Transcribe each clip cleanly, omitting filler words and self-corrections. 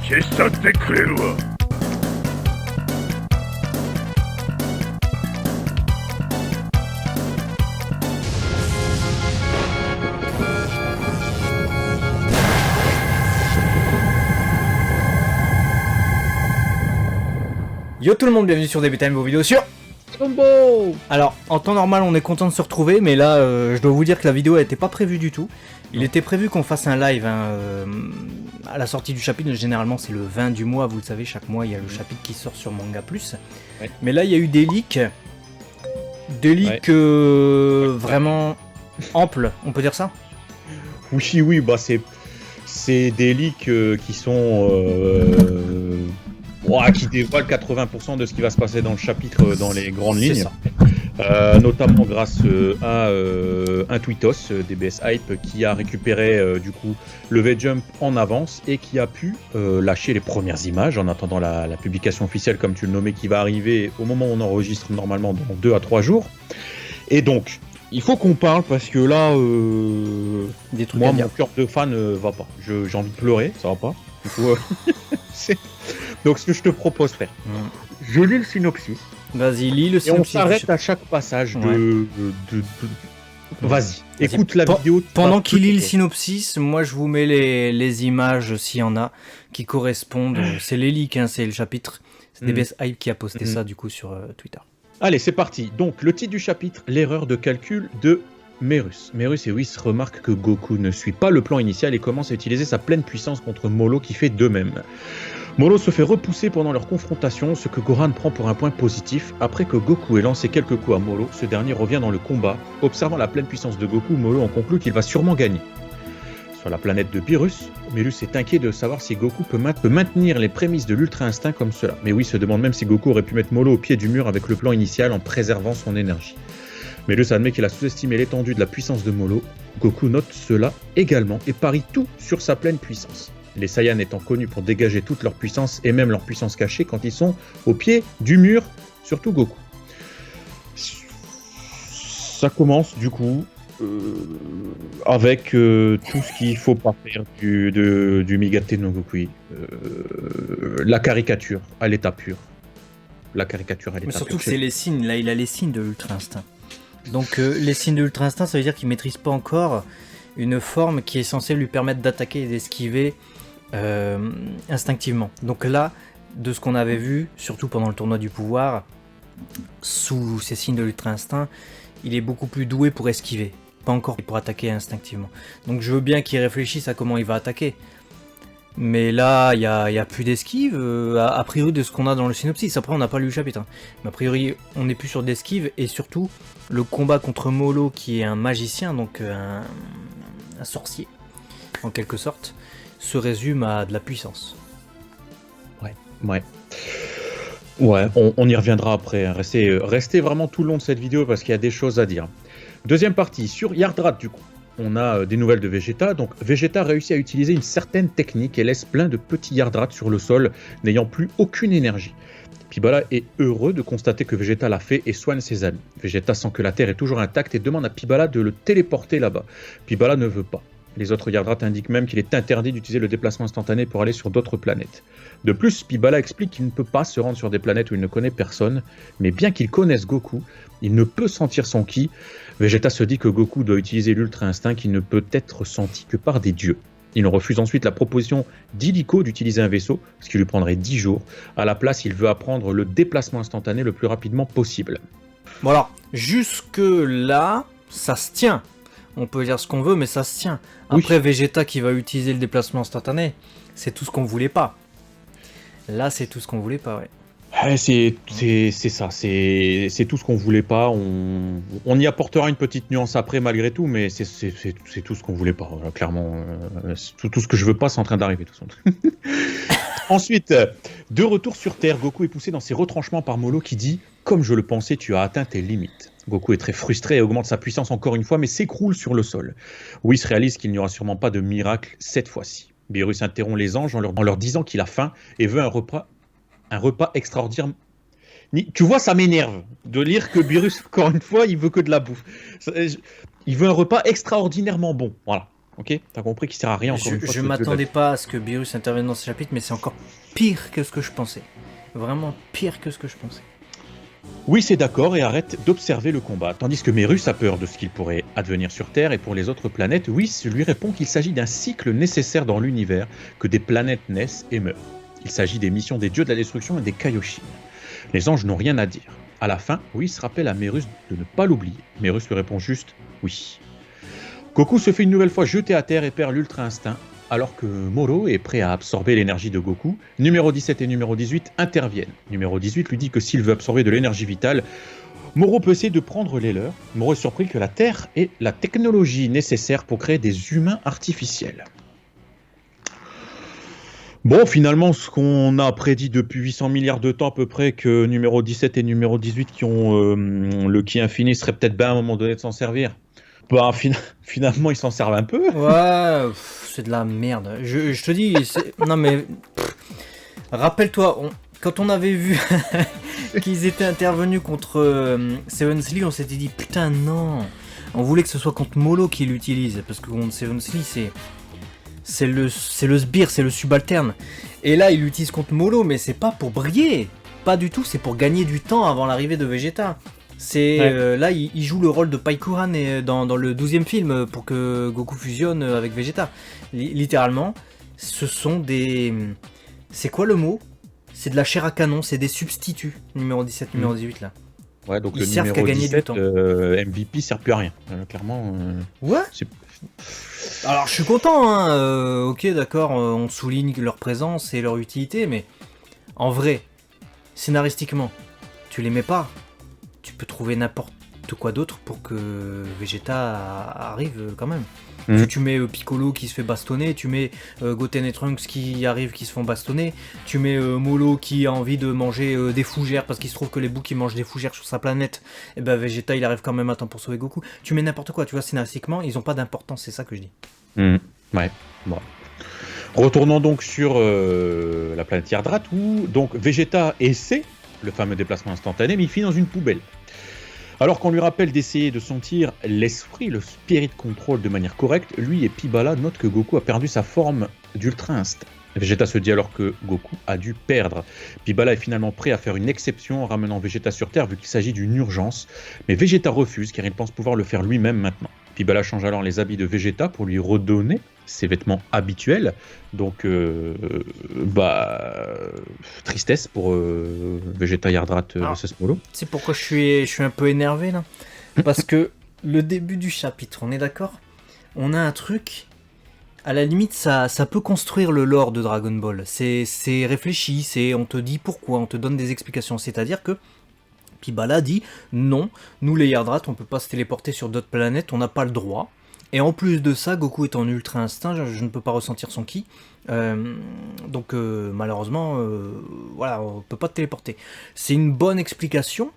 消し去ってくれるわ。Yo tout le monde, bienvenue sur DBTime, vos vidéos sur Combo. Alors, en temps normal, on est content de se retrouver, mais là, je dois vous dire que la vidéo n'était pas prévue du tout. Il était prévu qu'on fasse un live à la sortie du chapitre. Généralement, c'est le 20 du mois, vous le savez, chaque mois, il y a le chapitre qui sort sur Manga Plus. Ouais. Mais là, il y a eu des leaks. Des leaks vraiment amples, on peut dire ça? Oui, bah c'est des leaks qui sont... qui dévoilent 80% de ce qui va se passer dans le chapitre dans les grandes lignes, notamment grâce à un tweetos DBS Hype qui a récupéré du coup le V-Jump en avance et qui a pu lâcher les premières images en attendant la publication officielle, comme tu le nommais, qui va arriver au moment où on enregistre normalement dans 2 à 3 jours. Et donc il faut qu'on parle parce que là moi mon cœur de fan va pas, j'ai envie de pleurer, ça va pas du coup, donc ce que je te propose, frère, je lis le synopsis. Vas-y, lis le synopsis. Et on s'arrête à chaque passage Vas-y, écoute la vidéo. Pendant qu'il lit le synopsis, moi je vous mets les images, s'il y en a, qui correspondent. C'est les leaks, hein, c'est le chapitre. C'est DBS Hype qui a posté ça du coup sur Twitter. Allez, c'est parti. Donc, le titre du chapitre, l'erreur de calcul de Merus. Merus et Whis remarquent que Goku ne suit pas le plan initial et commence à utiliser sa pleine puissance contre Molo qui fait de même. Molo se fait repousser pendant leur confrontation, ce que Gohan prend pour un point positif. Après que Goku ait lancé quelques coups à Molo, ce dernier revient dans le combat. Observant la pleine puissance de Goku, Molo en conclut qu'il va sûrement gagner. Sur la planète de Beerus, Merus est inquiet de savoir si Goku peut maintenir les prémices de l'Ultra Instinct comme cela. Mais oui, se demande même si Goku aurait pu mettre Molo au pied du mur avec le plan initial en préservant son énergie. Merus admet qu'il a sous-estimé l'étendue de la puissance de Molo. Goku note cela également et parie tout sur sa pleine puissance. Les Saiyans étant connus pour dégager toute leur puissance et même leur puissance cachée quand ils sont au pied du mur, surtout Goku. Ça commence du coup avec tout ce qu'il faut pas faire du Migate no Gokui. La caricature à l'état pur. La caricature à l'état pur. Mais surtout que c'est les signes, là il a les signes de l'Ultra Instinct. Donc les signes de l'Ultra Instinct, ça veut dire qu'il maîtrise pas encore une forme qui est censée lui permettre d'attaquer et d'esquiver instinctivement. Donc là, de ce qu'on avait vu, surtout pendant le tournoi du pouvoir, sous ces signes de l'Ultra Instinct, il est beaucoup plus doué pour esquiver, pas encore pour attaquer instinctivement. Donc je veux bien qu'il réfléchisse à comment il va attaquer. Mais là, il y a plus d'esquive, a priori de ce qu'on a dans le synopsis. Après, on n'a pas lu le chapitre. Hein. Mais a priori, on n'est plus sur d'esquive. Et surtout, le combat contre Molo, qui est un magicien, donc un sorcier, en quelque sorte, se résume à de la puissance. Ouais, on y reviendra après. Hein. Restez vraiment tout le long de cette vidéo parce qu'il y a des choses à dire. Deuxième partie, sur Yardrat, du coup. On a des nouvelles de Vegeta. Donc Vegeta réussit à utiliser une certaine technique et laisse plein de petits Yardrats sur le sol, n'ayant plus aucune énergie. Pibala est heureux de constater que Vegeta l'a fait et soigne ses amis. Vegeta sent que la Terre est toujours intacte et demande à Pibala de le téléporter là-bas. Pibala ne veut pas. Les autres Yardrats indiquent même qu'il est interdit d'utiliser le déplacement instantané pour aller sur d'autres planètes. De plus, Pibala explique qu'il ne peut pas se rendre sur des planètes où il ne connaît personne, mais bien qu'il connaisse Goku, il ne peut sentir son ki. Vegeta se dit que Goku doit utiliser l'Ultra Instinct qui ne peut être senti que par des dieux. Il refuse ensuite la proposition d'Illico d'utiliser un vaisseau, ce qui lui prendrait 10 jours. À la place, il veut apprendre le déplacement instantané le plus rapidement possible. Bon alors, jusque là, ça se tient. On peut dire ce qu'on veut, mais ça se tient. Après, oui. Vegeta qui va utiliser le déplacement instantané, c'est tout ce qu'on voulait pas. Là, c'est tout ce qu'on voulait pas, ouais. C'est ça, c'est tout ce qu'on voulait pas. On y apportera une petite nuance après malgré tout, mais c'est tout ce qu'on voulait pas. Voilà, clairement, tout ce que je veux pas, c'est en train d'arriver. Ensuite, de retour sur Terre, Goku est poussé dans ses retranchements par Molo qui dit « Comme je le pensais, tu as atteint tes limites ». Goku est très frustré et augmente sa puissance encore une fois, mais s'écroule sur le sol. Whis réalise qu'il n'y aura sûrement pas de miracle cette fois-ci. Beerus interrompt les anges en leur disant qu'il a faim et veut un repas extraordinaire. Tu vois, ça m'énerve de lire que Beerus, encore une fois, il veut que de la bouffe. Il veut un repas extraordinairement bon. Voilà. ok? T'as compris qu'il sert à rien encore une fois. Je m'attendais pas à ce que Beerus intervienne dans ce chapitre, mais c'est encore pire que ce que je pensais. Vraiment pire que ce que je pensais. Oui, c'est d'accord et arrête d'observer le combat. Tandis que Mérus a peur de ce qu'il pourrait advenir sur Terre et pour les autres planètes, Whis lui répond qu'il s'agit d'un cycle nécessaire dans l'univers, que des planètes naissent et meurent. Il s'agit des missions des dieux de la destruction et des Kaioshin. Les anges n'ont rien à dire. À la fin, Whis rappelle à Mérus de ne pas l'oublier. Mérus lui répond juste oui. Goku se fait une nouvelle fois jeter à terre et perd l'Ultra Instinct, alors que Moro est prêt à absorber l'énergie de Goku. Numéro 17 et numéro 18 interviennent. Numéro 18 lui dit que s'il veut absorber de l'énergie vitale, Moro peut essayer de prendre les leurs. Moro est surpris que la Terre ait la technologie nécessaire pour créer des humains artificiels. Bon, finalement, ce qu'on a prédit depuis 800 milliards de temps à peu près, que numéro 17 et numéro 18 qui ont le ki infini, serait peut-être bien à un moment donné de s'en servir. Bah, finalement, ils s'en servent un peu. Ouais, c'est de la merde. Je te dis, non mais... Rappelle-toi, quand on avait vu qu'ils étaient intervenus contre Seven Slee, on s'était dit, putain non. On voulait que ce soit contre Molo qui l'utilise, parce que contre Seven Slee, c'est le sbire, c'est le subalterne. Et là, il l'utilise contre Molo, mais c'est pas pour briller. Pas du tout, c'est pour gagner du temps avant l'arrivée de Vegeta. Là, il joue le rôle de Paikuran dans le 12e film pour que Goku fusionne avec Vegeta. Littéralement, ce sont des... C'est quoi le mot? C'est de la chair à canon, c'est des substituts, numéro 17, numéro 18 là. Ouais, donc Ils le servent numéro qu'à gagner 17, du temps. MVP sert plus à rien, clairement. Ouais. Alors je suis content, hein. Ok, d'accord, on souligne leur présence et leur utilité, mais en vrai, scénaristiquement, tu les mets pas. Tu peux trouver n'importe quoi d'autre pour que Vegeta arrive quand même. Tu mets Piccolo qui se fait bastonner, tu mets Goten et Trunks qui arrivent, qui se font bastonner, tu mets Molo qui a envie de manger des fougères parce qu'il se trouve que les boucs qui mangent des fougères sur sa planète, et ben Vegeta il arrive quand même à temps pour sauver Goku. Tu mets n'importe quoi, tu vois, scénaristiquement ils ont pas d'importance, c'est ça que je dis. Ouais, bon. Retournons donc sur la planète Yardrat où donc Vegeta essaie le fameux déplacement instantané, mais il finit dans une poubelle. Alors qu'on lui rappelle d'essayer de sentir l'esprit, le spirit control de manière correcte, lui et Pibala notent que Goku a perdu sa forme d'Ultra Instinct. Vegeta se dit alors que Goku a dû perdre. Pibala est finalement prêt à faire une exception en ramenant Vegeta sur Terre vu qu'il s'agit d'une urgence, mais Vegeta refuse car il pense pouvoir le faire lui-même maintenant. Pibala change alors les habits de Vegeta pour lui redonner ses vêtements habituels, donc tristesse pour Vegeta Yardrat Sesmolo. Tu sais pourquoi je suis un peu énervé là? Parce que le début du chapitre, on est d'accord? On a un truc, à la limite ça peut construire le lore de Dragon Ball, c'est réfléchi, on te dit pourquoi, on te donne des explications, c'est-à-dire que Pibala dit non, nous les Yardrat on peut pas se téléporter sur d'autres planètes, on n'a pas le droit. Et en plus de ça, Goku est en Ultra Instinct, je ne peux pas ressentir son ki. Donc malheureusement, voilà, on peut pas te téléporter. C'est une bonne explication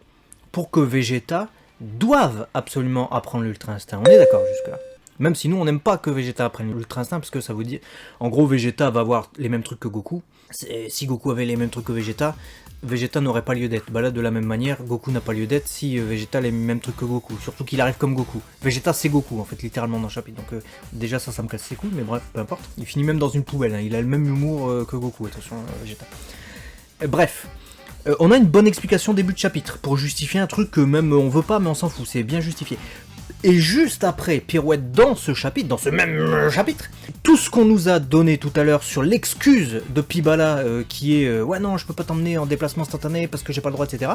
pour que Vegeta doive absolument apprendre l'Ultra Instinct. On est d'accord jusque-là. Même si nous, on n'aime pas que Vegeta apprenne l'Ultra Instinct, parce que ça veut dire... En gros, Vegeta va avoir les mêmes trucs que Goku. Si Goku avait les mêmes trucs que Vegeta n'aurait pas lieu d'être. Bah là, de la même manière, Goku n'a pas lieu d'être si Vegeta a les mêmes trucs que Goku. Surtout qu'il arrive comme Goku. Vegeta, c'est Goku, en fait, littéralement dans le chapitre. Donc déjà, ça me casse ses couilles, mais bref, peu importe. Il finit même dans une poubelle, hein. Il a le même humour que Goku, attention, Vegeta. Bref. On a une bonne explication début de chapitre, pour justifier un truc que même on veut pas, mais on s'en fout, c'est bien justifié. Et juste après, pirouette dans ce chapitre, dans ce même chapitre, tout ce qu'on nous a donné tout à l'heure sur l'excuse de Pibala qui est ouais non, je peux pas t'emmener en déplacement instantané parce que j'ai pas le droit, etc.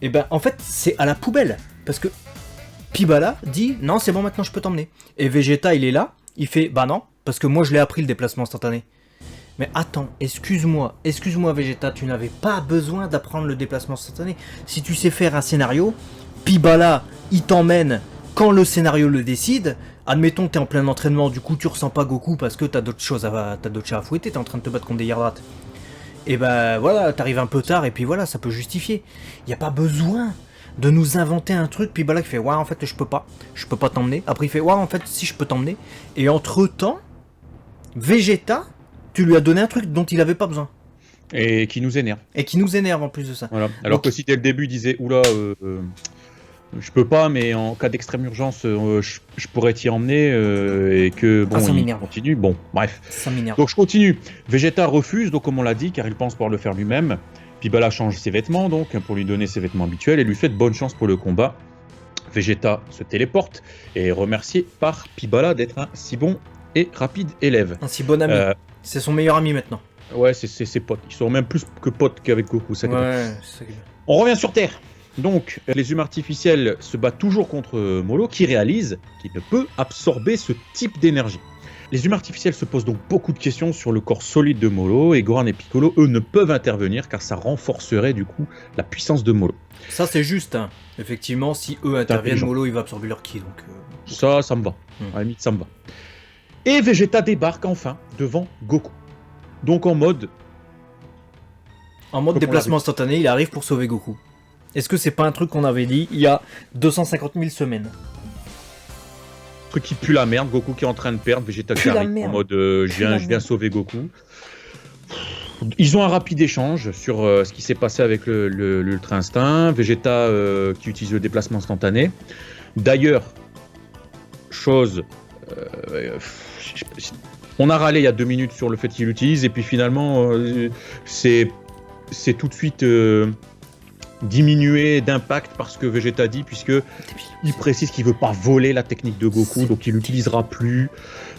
Et ben en fait, c'est à la poubelle. Parce que Pibala dit non, c'est bon, maintenant je peux t'emmener. Et Vegeta, il est là, il fait bah non, parce que moi je l'ai appris le déplacement instantané. Mais attends, excuse-moi Vegeta, tu n'avais pas besoin d'apprendre le déplacement instantané. Si tu sais faire un scénario, Pibala, il t'emmène quand le scénario le décide. Admettons que t'es en plein entraînement, du coup tu ressens pas Goku parce que t'as d'autres choses à fouetter, t'es en train de te battre contre des Yardrat. Et ben voilà, t'arrives un peu tard et puis voilà, ça peut justifier. Y a pas besoin de nous inventer un truc, puis Pibala qui fait ouais en fait je peux pas t'emmener. Après il fait ouais en fait si je peux t'emmener. Et entre temps, Vegeta, tu lui as donné un truc dont il avait pas besoin. Et qui nous énerve. Et qui nous énerve en plus de ça. Voilà. Alors donc, que si dès le début il disait oula, Je peux pas, mais en cas d'extrême urgence, je pourrais t'y emmener et que bon, ça il m'énerve. continue. Bon, bref. Ça m'énerve. Donc je continue. Vegeta refuse, donc comme on l'a dit, car il pense pouvoir le faire lui-même. Pibala change ses vêtements, donc pour lui donner ses vêtements habituels et lui souhaite bonne chance pour le combat. Vegeta se téléporte et est remercié par Pibala d'être un si bon et rapide élève. Un si bon ami. C'est son meilleur ami maintenant. Ouais, c'est ses potes. Ils sont même plus que potes qu'avec Goku. Ça Ouais, On revient sur Terre. Donc, les humains artificiels se battent toujours contre Molo, qui réalise qu'il ne peut absorber ce type d'énergie. Les humains artificiels se posent donc beaucoup de questions sur le corps solide de Molo, et Gohan et Piccolo, eux, ne peuvent intervenir, car ça renforcerait du coup la puissance de Molo. Ça, c'est juste. Hein. Effectivement, si eux interviennent, Molo, il va absorber leur ki. Donc, Ça me va. À la limite, ça me va. Et Vegeta débarque enfin devant Goku. Donc en mode... déplacement instantané, il arrive pour sauver Goku. Est-ce que c'est pas un truc qu'on avait dit il y a 250 000 semaines? Truc qui pue la merde, Goku qui est en train de perdre, Vegeta qui arrive en mode je viens sauver Goku. Ils ont un rapide échange sur ce qui s'est passé avec l'Ultra Instinct, Vegeta qui utilise le déplacement instantané. D'ailleurs, on a râlé il y a 2 minutes sur le fait qu'il l'utilise, et puis finalement, c'est tout de suite diminué d'impact parce que Vegeta dit, puisque il précise qu'il veut pas voler la technique de Goku, donc il l'utilisera plus.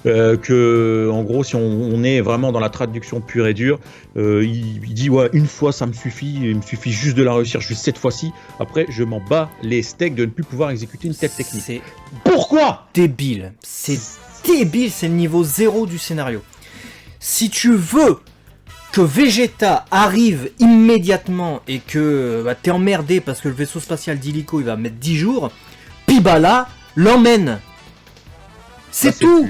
Que en gros, si on est vraiment dans la traduction pure et dure, il dit ouais, une fois ça me suffit, il me suffit juste de la réussir juste cette fois-ci. Après, je m'en bats les steaks de ne plus pouvoir exécuter une telle technique. C'est pourquoi débile. C'est débile, c'est le niveau 0 du scénario. Si tu veux que Vegeta arrive immédiatement et que t'es emmerdé parce que le vaisseau spatial d'Illico il va mettre 10 jours, Pibala l'emmène. C'est tout.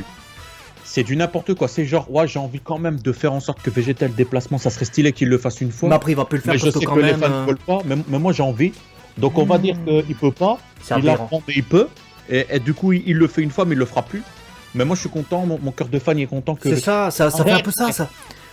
C'est du n'importe quoi. C'est genre, ouais, j'ai envie quand même de faire en sorte que Vegeta le déplacement, ça serait stylé qu'il le fasse une fois. Mais après il va plus le faire. Mais je sais que les fans ne veulent pas, mais moi j'ai envie. Donc on va dire qu'il peut pas. Il apprend, mais il peut. Et du coup il le fait une fois, mais il le fera plus. Mais moi je suis content, mon cœur de fan est content que... C'est ça fait un peu ça.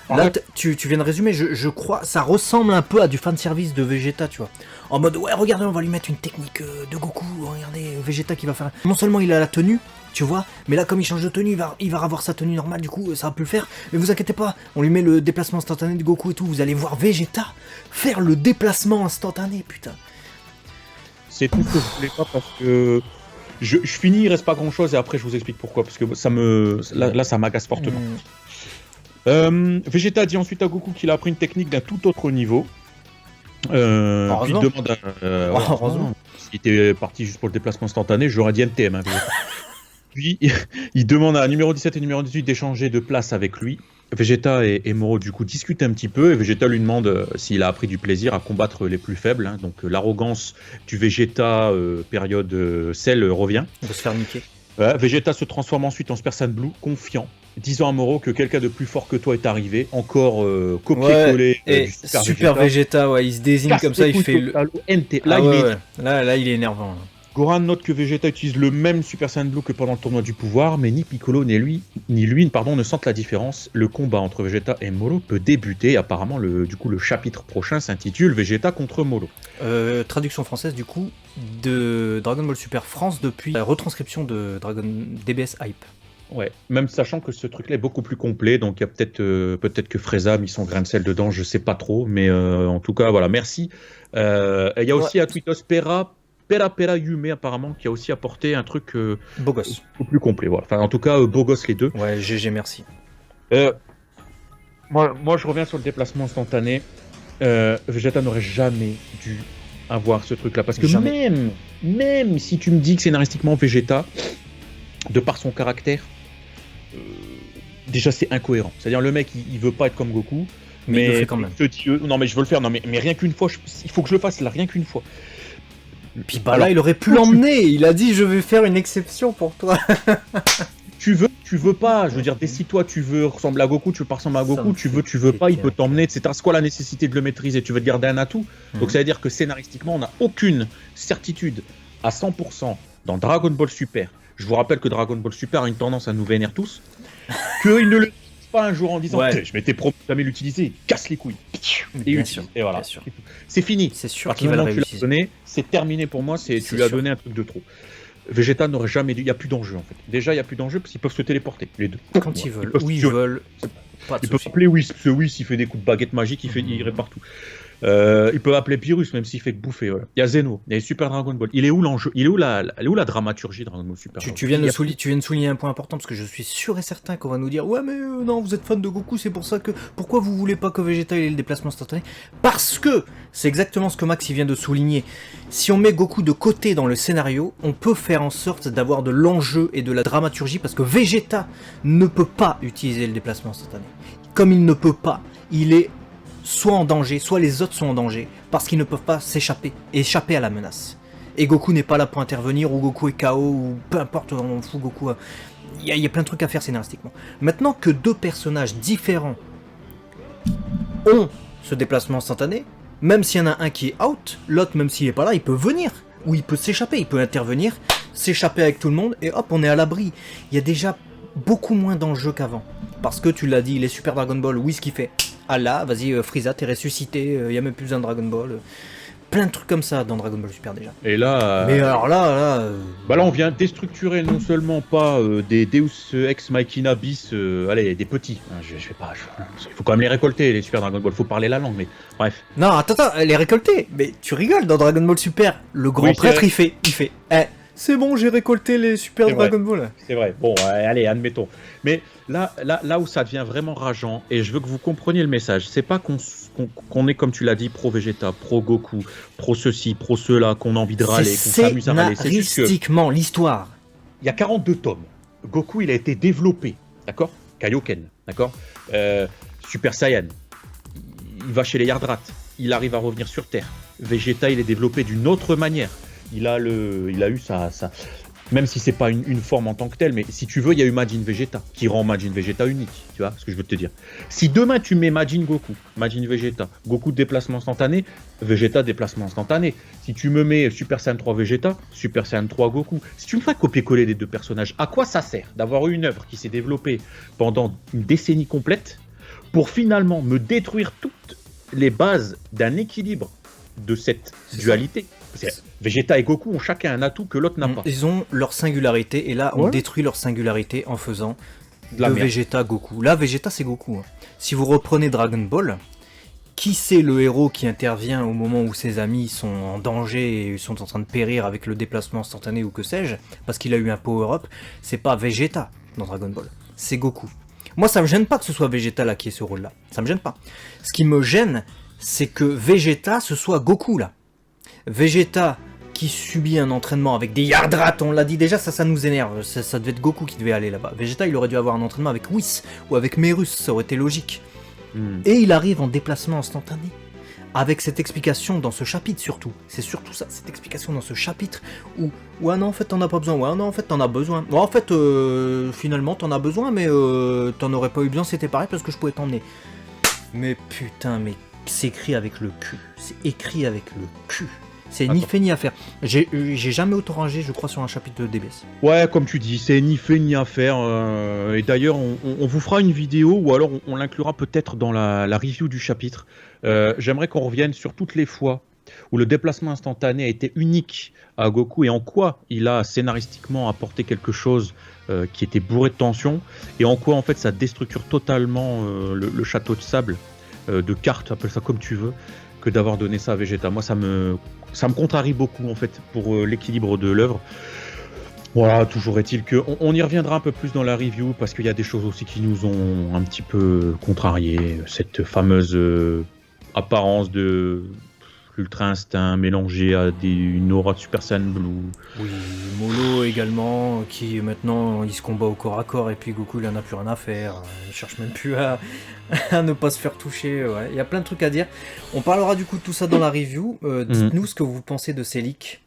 Là, tu viens de résumer, je crois, ça ressemble un peu à du fanservice de Vegeta, tu vois. En mode, ouais, regardez, on va lui mettre une technique de Goku, regardez, Vegeta qui va faire... Non seulement il a la tenue, tu vois, mais là, comme il change de tenue, il va avoir sa tenue normale, du coup, ça va plus le faire. Mais vous inquiétez pas, on lui met le déplacement instantané de Goku et tout, vous allez voir Vegeta faire le déplacement instantané, putain. C'est tout ce que je voulais pas, parce que... Je finis, il reste pas grand chose, et après je vous explique pourquoi, parce que là ça m'agace fortement. Vegeta dit ensuite à Goku qu'il a appris une technique d'un tout autre niveau. Puis il demande heureusement. S'il était parti juste pour le déplacement instantané, j'aurais dit NTM. Hein, puis il demande à numéro 17 et numéro 18 d'échanger de place avec lui. Vegeta et Moro du coup discutent un petit peu, et Vegeta lui demande s'il a appris du plaisir à combattre les plus faibles. Hein. Donc l'arrogance du Vegeta période Cell revient. On va se faire niquer. Vegeta se transforme ensuite en Super Saiyan Blue, confiant, disant à Moro que quelqu'un de plus fort que toi est arrivé, encore copier-coller du Super Vegeta, ouais, il se désigne comme ça, il fait le... Là, il est énervant. Là. Gohan note que Vegeta utilise le même Super Saiyan Blue que pendant le tournoi du pouvoir, mais ni Piccolo ni lui ne sentent la différence. Le combat entre Vegeta et Molo peut débuter. Apparemment, le chapitre prochain s'intitule Vegeta contre Molo. Traduction française du coup de Dragon Ball Super France depuis la retranscription de Dragon DBS Hype. Ouais, même sachant que ce truc-là est beaucoup plus complet, donc il y a peut-être que Frieza a mis son grain de sel dedans, je sais pas trop, mais en tout cas voilà, merci. Il y a aussi à Twitos Pera Yume apparemment qui a aussi apporté un truc beau gosse, beaucoup plus complet. Voilà. Enfin en tout cas beau gosse les deux. Ouais, GG, merci. Moi je reviens sur le déplacement instantané. Vegeta n'aurait jamais dû avoir ce truc-là, parce que même si tu me dis que scénaristiquement Vegeta, de par son caractère, déjà c'est incohérent. C'est-à-dire le mec il veut pas être comme Goku, mais il le fait quand même. Non mais je veux le faire, mais rien qu'une fois, il faut que je le fasse là, rien qu'une fois. Puis là il aurait pu l'emmener, il a dit je vais faire une exception pour toi. Tu veux pas, je veux dire, si toi tu veux ressembler à Goku, tu veux pas ressembler à Goku, tu veux pas, il peut t'emmener, etc. C'est quoi la nécessité de le maîtriser? Tu veux te garder un atout. Donc ça veut dire que scénaristiquement on n'a aucune certitude à 100% dans Dragon Ball Super. Je vous rappelle que Dragon Ball Super a une tendance à nous vénérer tous, qu'il ne le pas un jour en disant Ouais. je m'étais promis de jamais l'utiliser, casse les couilles. Et Bien utilise. sûr, Et voilà. bien sûr. C'est fini. C'est À sûr partir qu'il du va le moment où tu l'as réutiliser. donné, c'est terminé pour moi, tu C'est lui as sûr. donné un truc de trop. Vegeta n'aurait jamais dû. Il n'y a plus d'enjeu en fait. Déjà, il n'y a plus d'enjeu parce qu'ils peuvent se téléporter, les deux. Quand ils veulent, peuvent où ils se- veulent, pas de Ils peuvent soucis. appeler Whis, parce que Whis, il fait des coups de baguette magique, il répare tout. Ils peuvent appeler Pyrrhus, même s'il fait que bouffer. Voilà. Il y a Zeno, il y a Super Dragon Ball. Il est où l'enjeu? Il est où la dramaturgie Dragon Ball Super Dragon Tu Ball? viens de souligner un point important parce que je suis sûr et certain qu'on va nous dire ouais mais non vous êtes fan de Goku c'est pour ça que pourquoi vous voulez pas que Vegeta ait le déplacement instantané parce que c'est exactement ce que Max il vient de souligner. Si on met Goku de côté dans le scénario, on peut faire en sorte d'avoir de l'enjeu et de la dramaturgie parce que Vegeta ne peut pas utiliser le déplacement instantané. Comme il ne peut pas, il est soit en danger, soit les autres sont en danger parce qu'ils ne peuvent pas échapper à la menace. Et Goku n'est pas là pour intervenir, ou Goku est KO, ou peu importe, on fout Goku. Il y a plein de trucs à faire scénaristiquement. Maintenant que deux personnages différents ont ce déplacement instantané, même s'il y en a un qui est out, l'autre, même s'il est pas là, il peut venir, ou il peut s'échapper, il peut intervenir, s'échapper avec tout le monde, et hop, on est à l'abri. Il y a déjà beaucoup moins d'enjeux qu'avant. Parce que tu l'as dit, les Super Dragon Ball, oui, ce qui fait. Ah là, vas-y, Frieza, t'es ressuscité, il n'y a même plus besoin de Dragon Ball. Plein de trucs comme ça dans Dragon Ball Super déjà. Et là, Mais alors là, bah là, on vient déstructurer non seulement pas des Deus Ex Machina bis, allez, des petits. Je vais pas. Il faut quand même les récolter, les Super Dragon Ball. Faut parler la langue, mais bref. Non, attends, elle est récoltée. Mais tu rigoles, dans Dragon Ball Super, le grand Oui, c'est prêtre, vrai. il fait, c'est bon, j'ai récolté les Super C'est vrai. Dragon Ball. C'est vrai. Bon, allez, admettons. Mais là où ça devient vraiment rageant, et je veux que vous compreniez le message, c'est pas qu'on est, comme tu l'as dit, pro Vegeta, pro Goku, pro ceci, pro cela, qu'on a envie de râler, qu'on C'est s'amuse à râler. C'est juste que scénaristiquement l'histoire. il y a 42 tomes. Goku, il a été développé, d'accord? Kaioken, d'accord? Super Saiyan. Il va chez les Yardrats. Il arrive à revenir sur Terre. Vegeta, il est développé d'une autre manière. Il a eu sa même si c'est pas une forme en tant que telle, mais si tu veux, il y a eu Majin Vegeta qui rend Majin Vegeta unique. Tu vois ce que je veux te dire? Si demain tu mets Majin Goku, Majin Vegeta, Goku déplacement instantané, Vegeta déplacement instantané. Si tu me mets Super Saiyan 3 Vegeta, Super Saiyan 3 Goku. Si tu me fais copier-coller les deux personnages, à quoi ça sert d'avoir eu une œuvre qui s'est développée pendant une décennie complète pour finalement me détruire toutes les bases d'un équilibre de cette C'est dualité? Vegeta et Goku ont chacun un atout que l'autre n'a pas. Ils ont leur singularité, et là, on Ouais. détruit leur singularité en faisant De la de merde. Vegeta Goku. Là, Vegeta, c'est Goku. Hein. Si vous reprenez Dragon Ball, qui c'est le héros qui intervient au moment où ses amis sont en danger et sont en train de périr avec le déplacement instantané ou que sais-je, parce qu'il a eu un power-up? C'est pas Vegeta dans Dragon Ball, c'est Goku. Moi, ça me gêne pas que ce soit Vegeta là qui ait ce rôle-là. Ça me gêne pas. Ce qui me gêne, c'est que Vegeta, ce soit Goku là. Vegeta qui subit un entraînement avec des Yardrats, on l'a dit déjà, ça nous énerve. Ça devait être Goku qui devait aller là-bas. Vegeta, il aurait dû avoir un entraînement avec Whis ou avec Merus, ça aurait été logique. Et il arrive en déplacement instantané. Avec cette explication dans ce chapitre surtout. C'est surtout ça, cette explication dans ce chapitre où ouais non en fait t'en as pas besoin, ouais non en fait t'en as besoin. Ouais, en fait finalement t'en as besoin mais t'en aurais pas eu besoin, c'était pareil parce que je pouvais t'emmener. Mais putain, mais c'est écrit avec le cul. C'est écrit avec le cul. C'est ni Attends. fait ni à faire. J'ai jamais auto rangé, je crois, sur un chapitre de DBS. Ouais, comme tu dis, c'est ni fait ni à faire. Et d'ailleurs, on vous fera une vidéo ou alors on l'inclura peut-être dans la review du chapitre. J'aimerais qu'on revienne sur toutes les fois où le déplacement instantané a été unique à Goku et en quoi il a scénaristiquement apporté quelque chose qui était bourré de tension et en quoi en fait ça déstructure totalement le château de sable de cartes, appelle ça comme tu veux, que d'avoir donné ça à Vegeta. Moi, ça me contrarie beaucoup en fait pour l'équilibre de l'œuvre. Voilà, toujours est-il que on y reviendra un peu plus dans la review parce qu'il y a des choses aussi qui nous ont un petit peu contrarié. Cette fameuse apparence de l'Ultra Instinct mélangée à une aura de Super Saiyan Blue. Oui, Molo également, qui maintenant il se combat au corps à corps et puis Goku il en a plus rien à faire. Il cherche même plus à ne pas se faire toucher. Ouais. Il y a plein de trucs à dire. On parlera du coup de tout ça dans la review. Dites-nous ce que vous pensez de ces leaks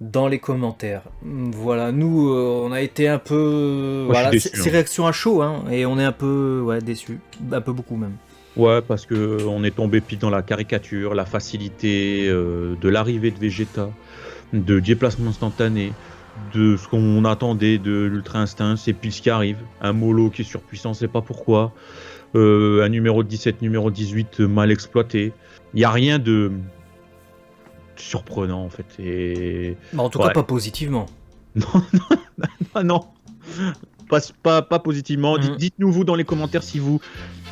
dans les commentaires. Voilà, nous on a été un peu. Moi, je suis Voilà, déçu, c'est réaction à chaud, hein, et on est un peu déçus. Un peu beaucoup même. Ouais, parce que on est tombé pile dans la caricature, la facilité de l'arrivée de Vegeta, de déplacement instantané, de ce qu'on attendait de l'Ultra Instinct. C'est pile ce qui arrive. Un mollo qui est surpuissant, on sait pas pourquoi. Un numéro 17, numéro 18 mal exploité. Il n'y a rien de surprenant en fait. Et... En tout cas, pas positivement. Non. Pas positivement. Dites-nous vous dans les commentaires si vous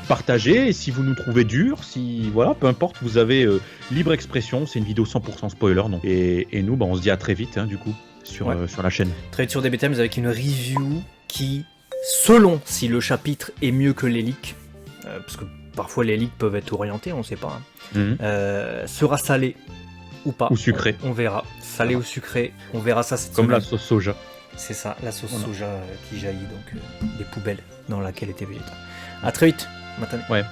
partagez et si vous nous trouvez dur. Si voilà, peu importe, vous avez libre expression. C'est une vidéo 100% spoiler. Donc. Et nous, on se dit à très vite du coup sur la chaîne. Très vite sur DB Times avec une review qui, selon si le chapitre est mieux que les leaks, parce que parfois les leaks peuvent être orientés, on ne sait pas, sera salé ou pas. Ou sucré. On verra. Salé ou sucré, on verra ça cette semaine. Comme la sauce soja. C'est ça, la sauce soja qui jaillit donc des poubelles dans laquelle était Vegeta. A très vite, Matane. Ouais.